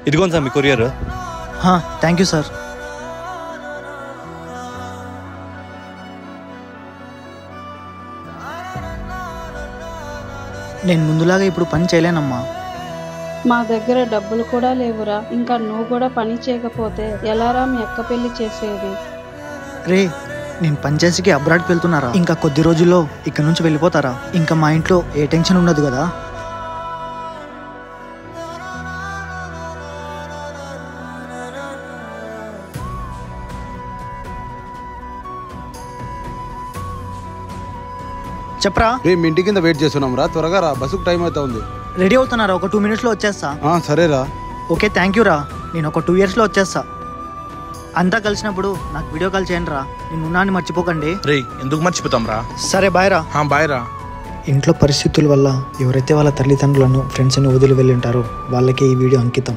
ఇదిగోండి sir me courier. Thank you sir. నేను ముందులాగా ఇప్పుడు పని చేయలేనమ్మా. మా దగ్గర డబ్బులు కూడా లేవురా. ఇంకా నువ్వు కూడా పని చేయకపోతే ఎలారా మీ అక్క పెళ్లి చేసేది? రే, నేను పనిచేసికి అబ్రాడ్కి వెళ్తున్నారా? ఇంకా కొద్ది రోజుల్లో ఇక్కడ నుంచి వెళ్ళిపోతారా? ఇంకా మా ఇంట్లో ఏ టెన్షన్ ఉండదు కదా. చెప్పరా? మీ ఇంటి కింద వెయిట్ చేస్తున్నాం రా, త్వరగా రా, బస్సుకు టైం అవుతా ఉంది. రెడీ అవుతున్నారా? ఒక 2 minutesలో వచ్చేస్తా. సరేరా. ఓకే, థ్యాంక్ యూ రా. నేను ఒక 2 yearsలో వచ్చేస్తా. అంతా కలిసినప్పుడు నాకు వీడియో కాల్ చేయండి రా. నేను ఉన్నాను, మర్చిపోకండి. రే, ఎందుకు మర్చిపోతాం రా. సరే, బాయ్ రా. బాయ్ రా. ఇంట్లో పరిస్థితుల వల్ల ఎవరైతే వాళ్ళ తల్లిదండ్రులను ఫ్రెండ్స్ని వదిలి వెళ్ళి ఉంటారో వాళ్ళకే ఈ వీడియో అంకితం.